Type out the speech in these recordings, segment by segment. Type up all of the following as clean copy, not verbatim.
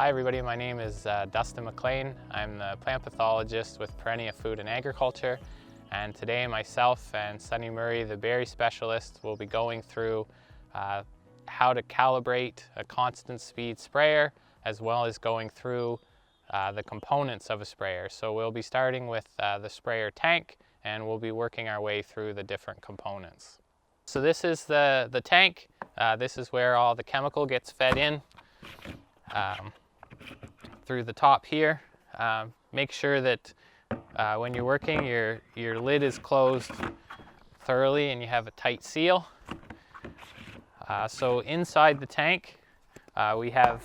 Hi everybody, my name is Dustin MacLean. I'm the plant pathologist with Perennia Food and Agriculture, and today myself and Sonny Murray, the berry specialist, will be going through how to calibrate a constant speed sprayer, as well as going through the components of a sprayer. So we'll be starting with the sprayer tank, and we'll be working our way through the different components. So this is the tank. This is where all the chemical gets fed in. Through the top here. Make sure that when you're working, your lid is closed thoroughly and you have a tight seal. So inside the tank, we have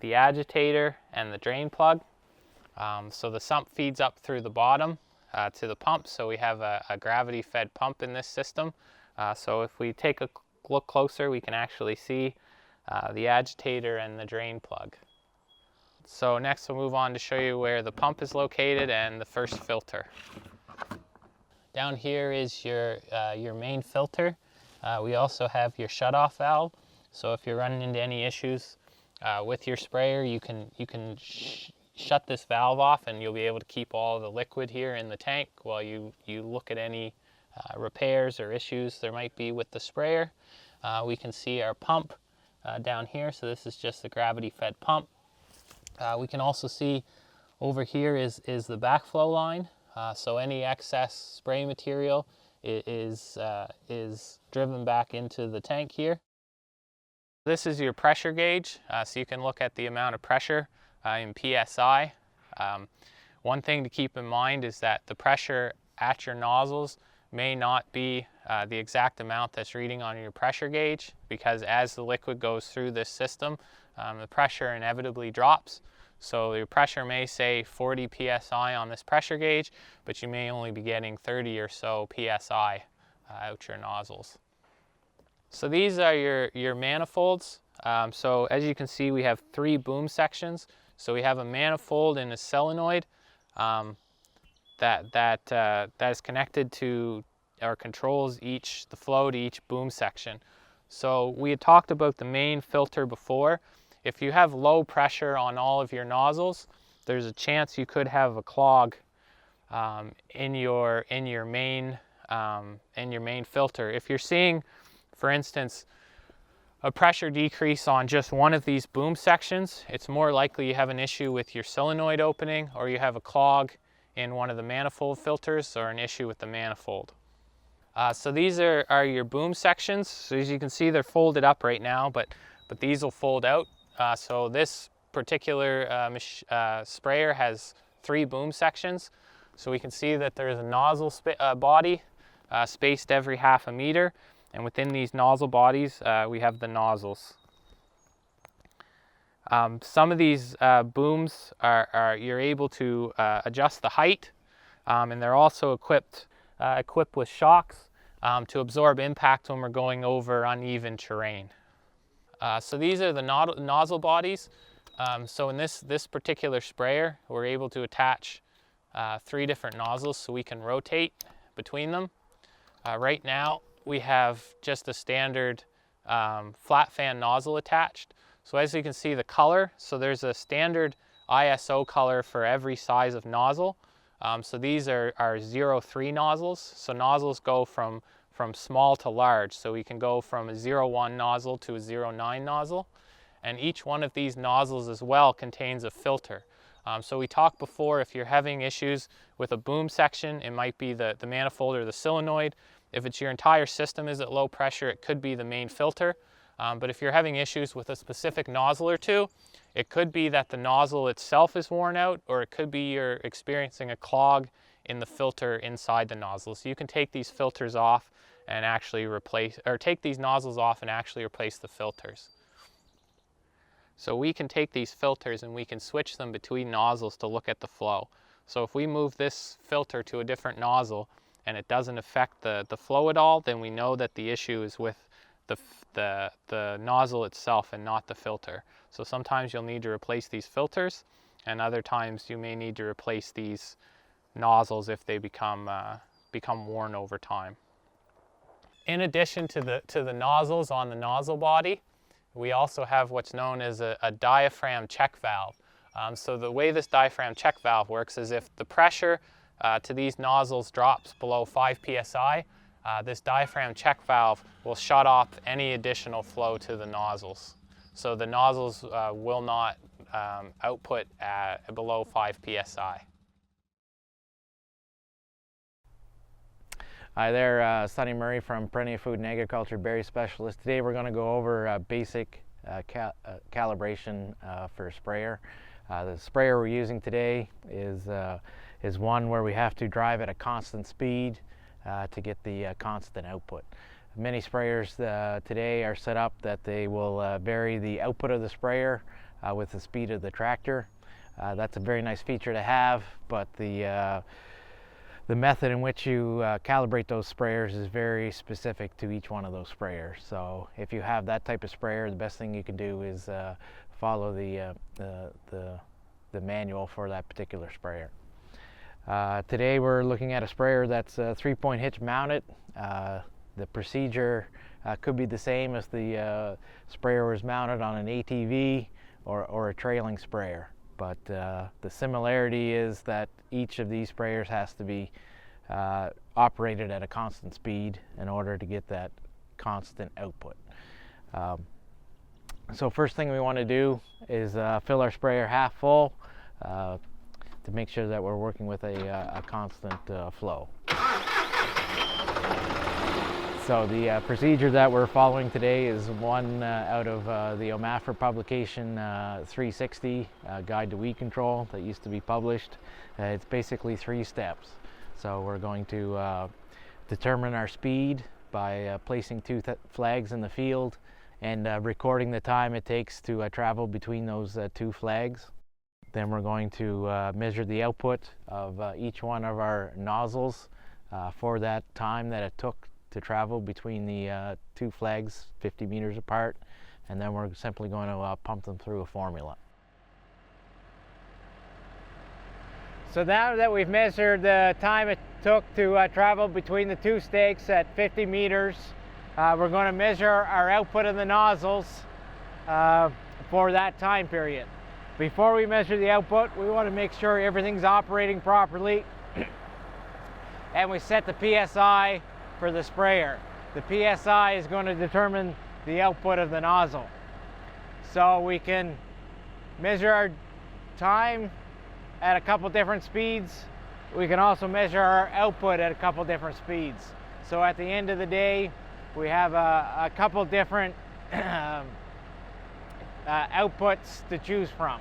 the agitator and the drain plug. So the sump feeds up through the bottom to the pump. So we have a gravity-fed pump in this system. So if we take a look closer, we can actually see the agitator and the drain plug. So next we'll move on to show you where the pump is located and the first filter. Down here is your main filter. We also have your shutoff valve. So if you're running into any issues with your sprayer, you can shut this valve off and you'll be able to keep all the liquid here in the tank while you look at any repairs or issues there might be with the sprayer. We can see our pump down here. So this is just the gravity-fed pump. We can also see over here is the backflow line. So any excess spray material is driven back into the tank here. This is your pressure gauge, so you can look at the amount of pressure in PSI. One thing to keep in mind is that the pressure at your nozzles may not be the exact amount that's reading on your pressure gauge, because as the liquid goes through this system, the pressure inevitably drops. So your pressure may say 40 psi on this pressure gauge, but you may only be getting 30 or so psi out your nozzles. So these are your manifolds. So as you can see, we have 3 boom sections. So we have a manifold and a solenoid that is connected to or controls the flow to each boom section. So we had talked about the main filter before. If you have low pressure on all of your nozzles, there's a chance you could have a clog in your main filter. If you're seeing, for instance, a pressure decrease on just one of these boom sections, it's more likely you have an issue with your solenoid opening, or you have a clog in one of the manifold filters, or an issue with the manifold. So these are your boom sections. So as you can see, they're folded up right now, but these will fold out. So this particular sprayer has 3 boom sections. So we can see that there's a nozzle body spaced every ½ meter, and within these nozzle bodies we have the nozzles. Some of these booms you're able to adjust the height, and they're also equipped with shocks to absorb impact when we're going over uneven terrain. So these are the nozzle bodies. So in this particular sprayer, we're able to attach 3 different nozzles so we can rotate between them. Right now we have just a standard flat fan nozzle attached. So as you can see, the color, so there's a standard ISO color for every size of nozzle. So these are 0.3 nozzles. So nozzles go from small to large. So we can go from a 0.1 nozzle to a 0.9 nozzle. And each one of these nozzles as well contains a filter. So we talked before, if you're having issues with a boom section, it might be the manifold or the solenoid. If it's your entire system is at low pressure, it could be the main filter. But if you're having issues with a specific nozzle or two, it could be that the nozzle itself is worn out, or it could be you're experiencing a clog in the filter inside the nozzle. So you can take these filters off and actually take these nozzles off and actually replace the filters. So we can take these filters and we can switch them between nozzles to look at the flow. So if we move this filter to a different nozzle and it doesn't affect the flow at all, then we know that the issue is with the nozzle itself and not the filter. So sometimes you'll need to replace these filters, and other times you may need to replace these nozzles if they become worn over time. In addition to the nozzles on the nozzle body, we also have what's known as a diaphragm check valve. So the way this diaphragm check valve works is if the pressure to these nozzles drops below 5 psi, this diaphragm check valve will shut off any additional flow to the nozzles. So the nozzles will not output below 5 psi. Hi there, Sonny Murray from Perennial Food and Agriculture Berry Specialist. Today we're going to go over basic calibration for a sprayer. The sprayer we're using today is one where we have to drive at a constant speed to get the constant output. Many sprayers today are set up that they will vary the output of the sprayer with the speed of the tractor. That's a very nice feature to have, but the method in which you calibrate those sprayers is very specific to each one of those sprayers. So if you have that type of sprayer, the best thing you can do is follow the manual for that particular sprayer. Today we're looking at a sprayer that's 3-point hitch mounted. The procedure could be the same as the sprayer was mounted on an ATV or a trailing sprayer. But the similarity is that each of these sprayers has to be operated at a constant speed in order to get that constant output. So first thing we want to do is fill our sprayer half full to make sure that we're working with a constant flow. So the procedure that we're following today is one out of the OMAFRA publication 360, Guide to Weed Control, that used to be published. It's basically 3 steps. So we're going to determine our speed by placing 2 flags in the field and recording the time it takes to travel between those 2 flags. Then we're going to measure the output of each one of our nozzles for that time that it took to travel between the 2 flags 50 meters apart, and then we're simply going to pump them through a formula. So now that we've measured the time it took to travel between the 2 stakes at 50 meters, we're going to measure our output of the nozzles for that time period. Before we measure the output, we want to make sure everything's operating properly and we set the PSI for the sprayer. The PSI is going to determine the output of the nozzle. So we can measure our time at a couple different speeds. We can also measure our output at a couple different speeds. So at the end of the day, we have a couple different outputs to choose from.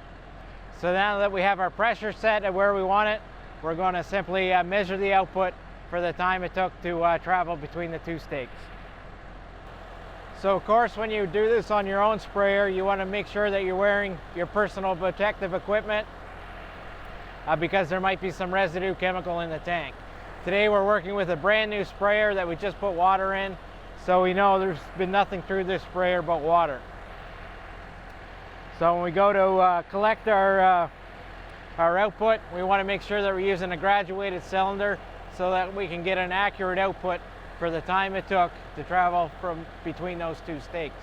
So now that we have our pressure set at where we want it, we're going to simply measure the output for the time it took to travel between the 2 stakes. So of course, when you do this on your own sprayer, you want to make sure that you're wearing your personal protective equipment because there might be some residue chemical in the tank. Today we're working with a brand new sprayer that we just put water in, so we know there's been nothing through this sprayer but water. So when we go to collect our output, we want to make sure that we're using a graduated cylinder so that we can get an accurate output for the time it took to travel from between those 2 stakes.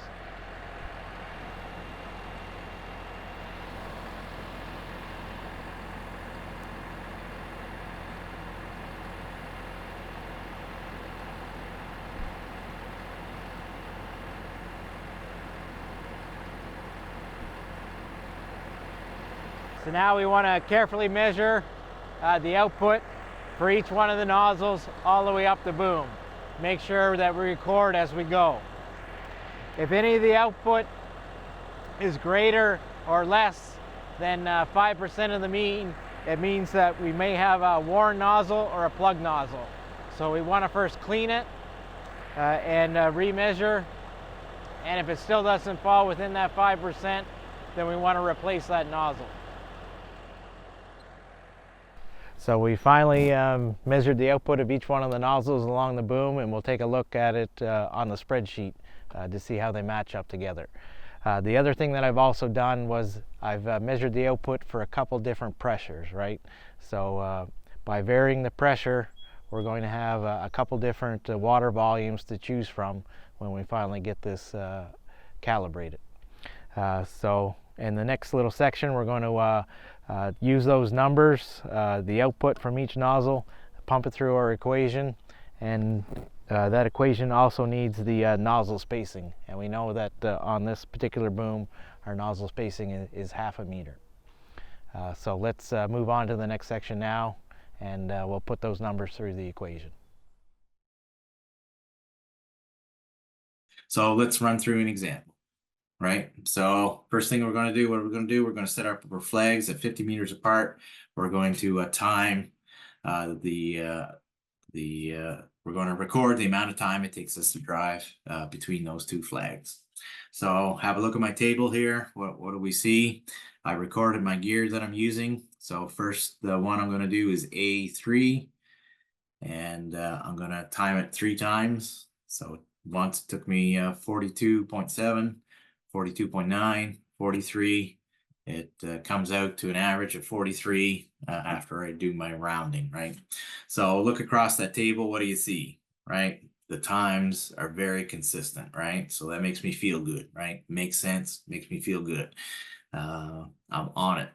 So now we want to carefully measure the output for each one of the nozzles all the way up the boom. Make sure that we record as we go. If any of the output is greater or less than 5% of the mean, it means that we may have a worn nozzle or a plug nozzle. So we want to first clean it and remeasure, and if it still doesn't fall within that 5%, then we want to replace that nozzle. So we finally measured the output of each one of the nozzles along the boom, and we'll take a look at it on the spreadsheet to see how they match up together. The other thing that I've also done was I've measured the output for a couple different pressures, right? So by varying the pressure, we're going to have a couple different water volumes to choose from when we finally get this calibrated. So in the next little section, we're going to use those numbers, the output from each nozzle, pump it through our equation, and that equation also needs the nozzle spacing. And we know that on this particular boom, our nozzle spacing is 1/2 meter. So let's move on to the next section now, and we'll put those numbers through the equation. So let's run through an example, right? So first thing we're going to do, what we're going to do, we're going to set up our flags at 50 meters apart. We're going to time we're going to record the amount of time it takes us to drive between those two flags. So have a look at my table here. What do we see? I recorded my gear that I'm using. So first, the one I'm going to do is A3, and I'm going to time it 3 times. So once it took me 42.7, 42.9, 43. It comes out to an average of 43 after I do my rounding, right? So look across that table, what do you see, right? The times are very consistent, right? So that makes me feel good, right? Makes sense, makes me feel good. I'm on it.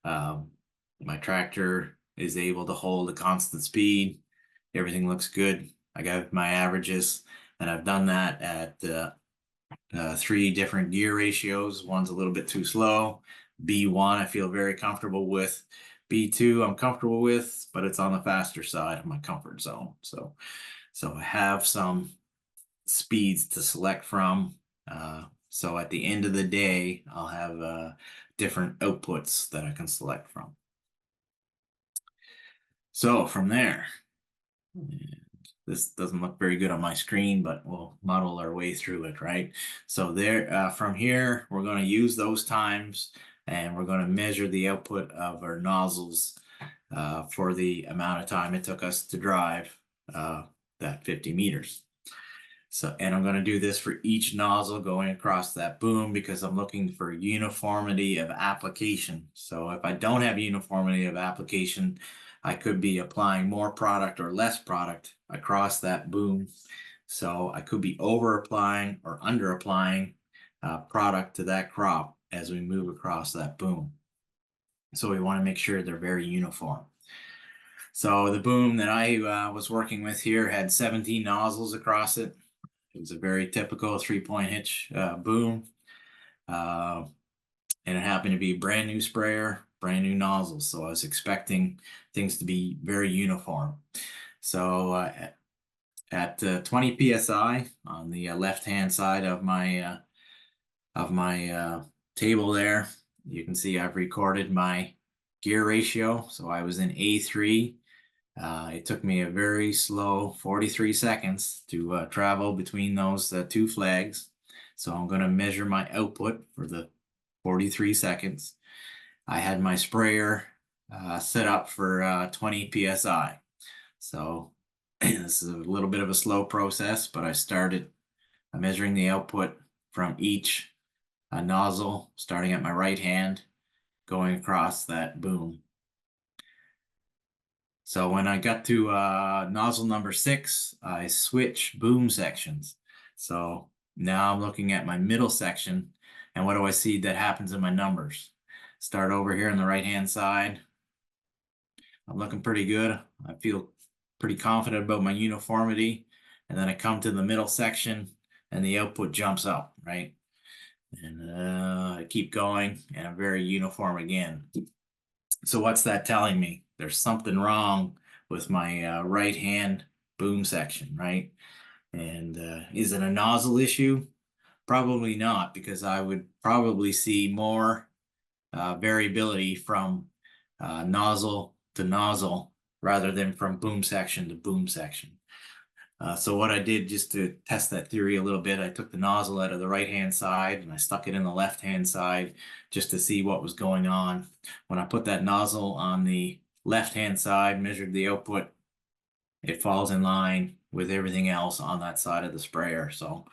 My tractor is able to hold a constant speed. Everything looks good. I got my averages, and I've done that at 3 different gear ratios. One's a little bit too slow. B1 I feel very comfortable with. B2 I'm comfortable with, but it's on the faster side of my comfort zone. So I have some speeds to select from. So at the end of the day, I'll have different outputs that I can select from. So from there, this doesn't look very good on my screen, but we'll muddle our way through it, right? So there, from here, we're going to use those times, and we're going to measure the output of our nozzles for the amount of time it took us to drive that 50 meters. So, and I'm going to do this for each nozzle going across that boom because I'm looking for uniformity of application. So if I don't have uniformity of application, I could be applying more product or less product across that boom. So I could be over applying or under applying product to that crop as we move across that boom. So we want to make sure they're very uniform. So the boom that I was working with here had 17 nozzles across it. It was a very typical 3-point hitch boom. And it happened to be a brand new sprayer, brand new nozzles. So I was expecting things to be very uniform. So at 20 PSI on the left-hand side of my table there, you can see I've recorded my gear ratio. So I was in A3. It took me a very slow 43 seconds to travel between those 2 flags. So I'm going to measure my output for the 43 seconds. I had my sprayer set up for 20 PSI. So this is a little bit of a slow process, but I started measuring the output from each nozzle, starting at my right hand, going across that boom. So when I got to nozzle number 6, I switch boom sections. So now I'm looking at my middle section, and what do I see that happens in my numbers? Start over here on the right-hand side. I'm looking pretty good. I feel pretty confident about my uniformity. And then I come to the middle section, and the output jumps up, right? And I keep going, and I'm very uniform again. So what's that telling me? There's something wrong with my right hand boom section, right? And is it a nozzle issue? Probably not, because I would probably see more variability from nozzle to nozzle rather than from boom section to boom section. So what I did just to test that theory a little bit, I took the nozzle out of the right-hand side and I stuck it in the left-hand side just to see what was going on. When I put that nozzle on the left-hand side, measured the output, it falls in line with everything else on that side of the sprayer. So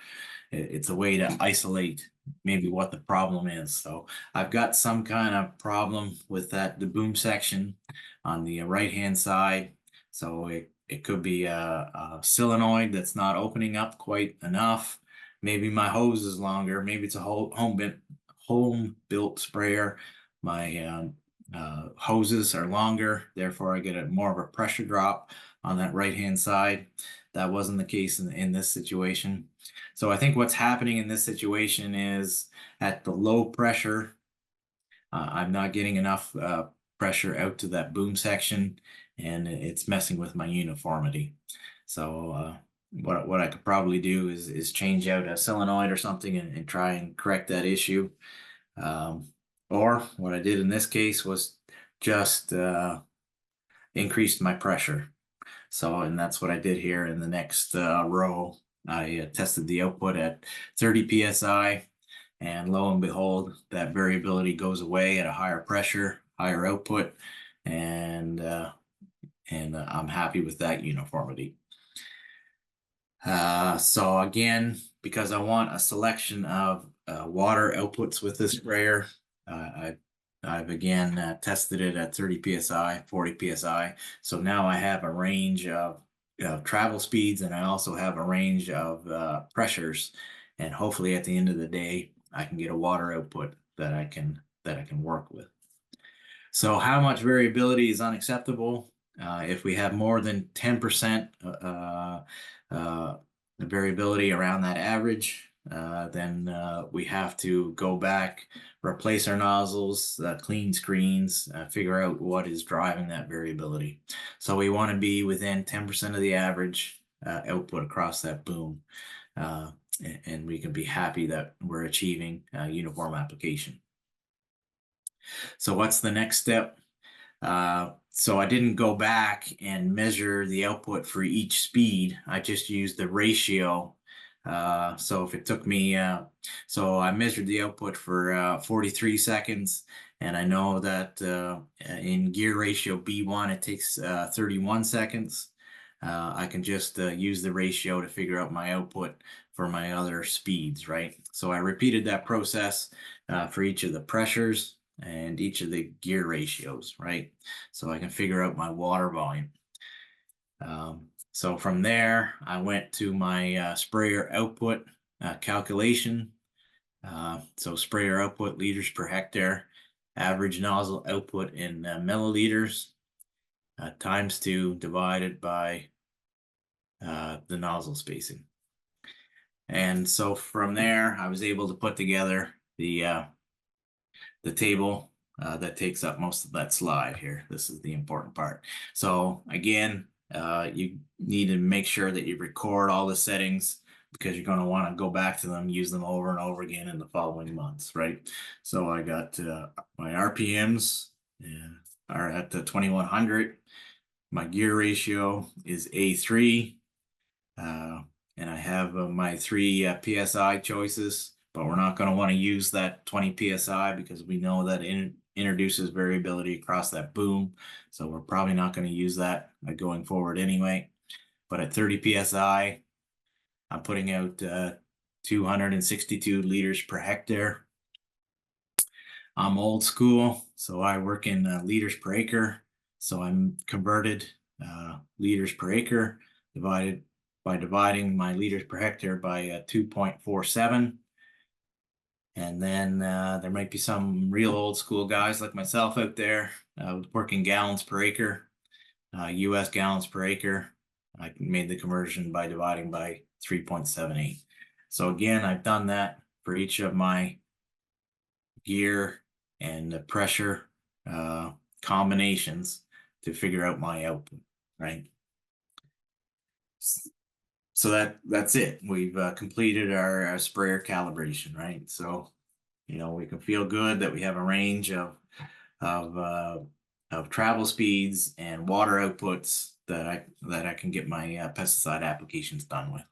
it's a way to isolate maybe what the problem is. So I've got some kind of problem with the boom section on the right-hand side. So it could be a solenoid that's not opening up quite enough. maybe my hose is longer, maybe it's a home built sprayer. My hoses are longer, therefore I get a more of a pressure drop on that right hand side. That wasn't the case in this situation. So I think what's happening in this situation is at the low pressure, I'm not getting enough pressure out to that boom section, and it's messing with my uniformity. So what I could probably do is change out a solenoid or something and try and correct that issue. Or what I did in this case was just increased my pressure. So, and that's what I did here in the next row. I tested the output at 30 psi, and lo and behold, that variability goes away at a higher pressure, higher output, and I'm happy with that uniformity. So again, because I want a selection of water outputs with this sprayer, I've again tested it at 30 psi, 40 psi. So now I have a range of travel speeds, and I also have a range of pressures. And hopefully at the end of the day, I can get a water output that I can work with. So how much variability is unacceptable? If we have more than 10% variability around that average, then we have to go back, replace our nozzles, clean screens, figure out what is driving that variability. So we want to be within 10% of the average output across that boom, and we can be happy that we're achieving uniform application. So what's the next step? So I didn't go back and measure the output for each speed. I just used the ratio. So if it took me, so I measured the output for 43 seconds, and I know that in gear ratio B1, it takes 31 seconds. I can just use the ratio to figure out my output for my other speeds, right? So I repeated that process for each of the pressures and each of the gear ratios, right? So I can figure out my water volume. So from there, I went to my sprayer output calculation. So sprayer output liters per hectare, average nozzle output in milliliters, times 2 divided by the nozzle spacing. And so from there, I was able to put together the table that takes up most of that slide here. This is the important part. So again, you need to make sure that you record all the settings, because you're going to want to go back to them, use them over and over again in the following months, right? So I got my RPMs are at the 2100. My gear ratio is A3. And I have my 3 PSI choices, but we're not going to want to use that 20 PSI because we know that it introduces variability across that boom. So we're probably not going to use that going forward anyway. But at 30 PSI, I'm putting out 262 liters per hectare. I'm old school, so I work in liters per acre. So I'm converted liters per acre divided by dividing my liters per hectare by 2.47. And then there might be some real old school guys like myself out there working gallons per acre, US gallons per acre. I made the conversion by dividing by 3.78. So again, I've done that for each of my gear and pressure combinations to figure out my output, right? So that's it. We've completed our sprayer calibration, right? So, you know, we can feel good that we have a range of travel speeds and water outputs that I can get my pesticide applications done with.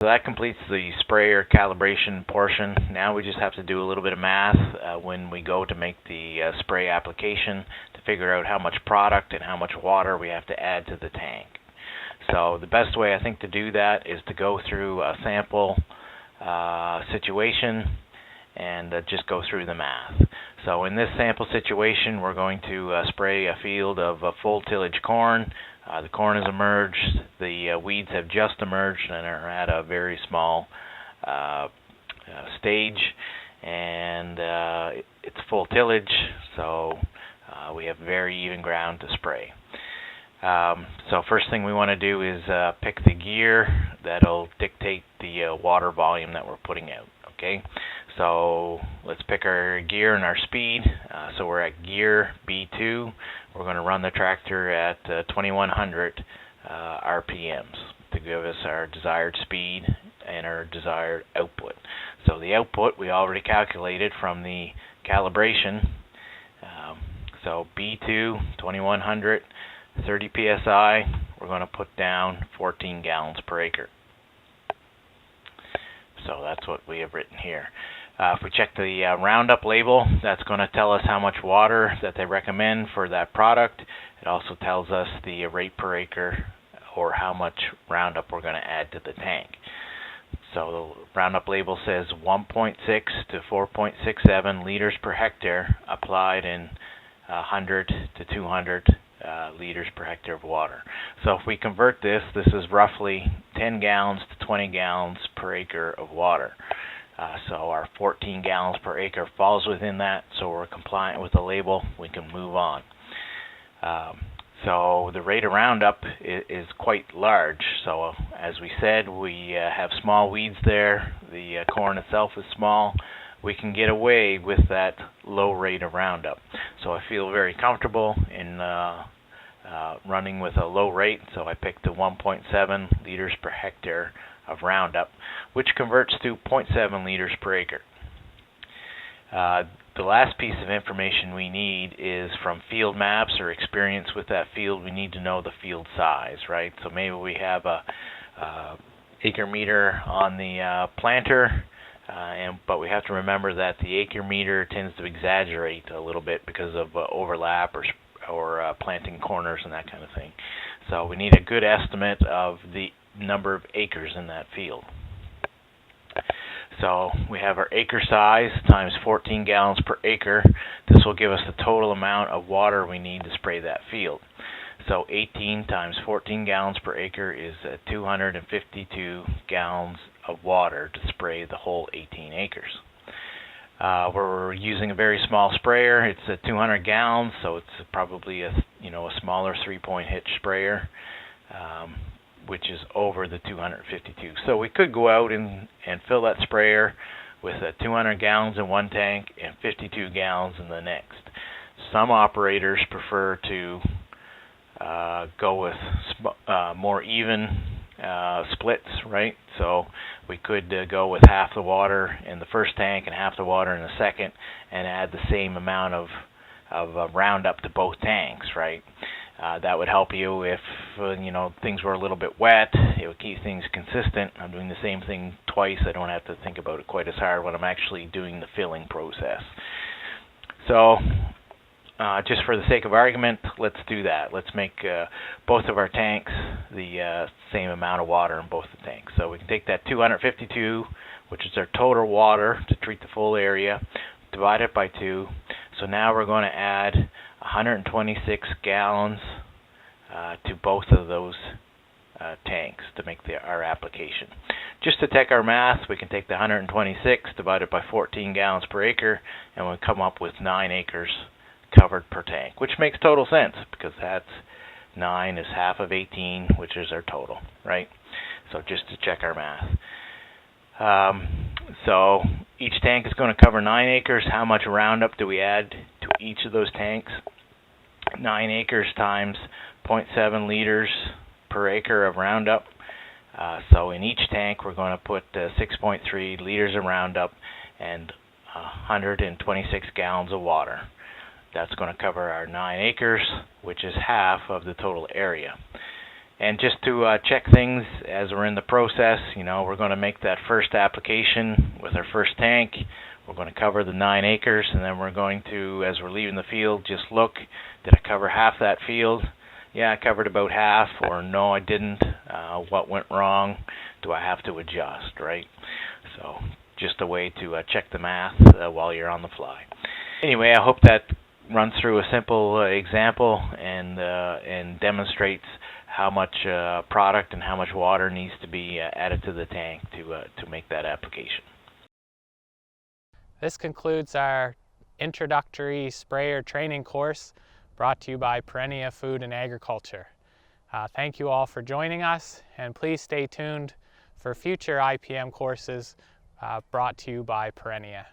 So that completes the sprayer calibration portion. Now we just have to do a little bit of math when we go to make the spray application to figure out how much product and how much water we have to add to the tank. So the best way I think to do that is to go through a sample situation and just go through the math. So in this sample situation, we're going to spray a field of full tillage corn The corn has emerged, the weeds have just emerged and are at a very small stage, and it's full tillage, so we have very even ground to spray. So first thing we want to do is pick the gear that'll dictate the water volume that we're putting out. Okay, so let's pick our gear and our speed. So we're at gear B2. We're going to run the tractor at 2100 RPMs to give us our desired speed and our desired output. So the output we already calculated from the calibration. So B2, 2100, 30 psi, we're going to put down 14 gallons per acre. So that's what we have written here. If we check the Roundup label, that's going to tell us how much water that they recommend for that product. It also tells us the rate per acre, or how much Roundup we're going to add to the tank. So the Roundup label says 1.6 to 4.67 liters per hectare applied in 100 to 200 liters per hectare of water. So if we convert this, this is roughly 10 gallons to 20 gallons per acre of water. So our 14 gallons per acre falls within that, so we're compliant with the label. We can move on. So the rate of Roundup is quite large. So as we said, we have small weeds there. The corn itself is small. We can get away with that low rate of Roundup. So I feel very comfortable in running with a low rate. So I picked the 1.7 liters per hectare of Roundup, which converts to 0.7 liters per acre. The last piece of information we need is from field maps or experience with that field. We need to know the field size, right? So maybe we have a acre meter on the planter, but we have to remember that the acre meter tends to exaggerate a little bit because of overlap or planting corners and that kind of thing. So we need a good estimate of the number of acres in that field. So we have our acre size times 14 gallons per acre. This will give us the total amount of water we need to spray that field. So 18 times 14 gallons per acre is 252 gallons of water to spray the whole 18 acres. We're using a very small sprayer. It's 200 gallons, so it's probably a smaller 3-point hitch sprayer, which is over the 252. So we could go out and fill that sprayer with 200 gallons in one tank and 52 gallons in the next. Some operators prefer to go with more even splits, right? So we could go with half the water in the first tank and half the water in the second, and add the same amount of Roundup to both tanks, right? That would help you if things were a little bit wet. It would keep things consistent. I'm doing the same thing twice. I don't have to think about it quite as hard when I'm actually doing the filling process. So just for the sake of argument, let's do that. Let's make both of our tanks the same amount of water in both the tanks. So we can take that 252, which is our total water to treat the full area, divide it by 2. So now we're going to add 126 gallons to both of those tanks to make our application. Just to take our math, we can take the 126 divided by 14 gallons per acre, and we'll come up with 9 acres covered per tank, which makes total sense because that's 9 is half of 18, which is our total, right? So just to check our math. So each tank is going to cover 9 acres. How much Roundup do we add to each of those tanks? 9 acres times 0.7 liters per acre of Roundup. So in each tank we're going to put 6.3 liters of Roundup and 126 gallons of water. That's going to cover our 9 acres, which is half of the total area. And just to check things as we're in the process, we're going to make that first application with our first tank. We're going to cover the 9 acres, and then we're going to, as we're leaving the field, just look, did I cover half that field? Yeah, I covered about half, or no, I didn't. What went wrong? Do I have to adjust, right? So just a way to check the math while you're on the fly. Anyway, I hope that runs through a simple example and demonstrates how much product and how much water needs to be added to the tank to make that application. This concludes our introductory sprayer training course brought to you by Perennia Food and Agriculture. Thank you all for joining us, and please stay tuned for future IPM courses brought to you by Perennia.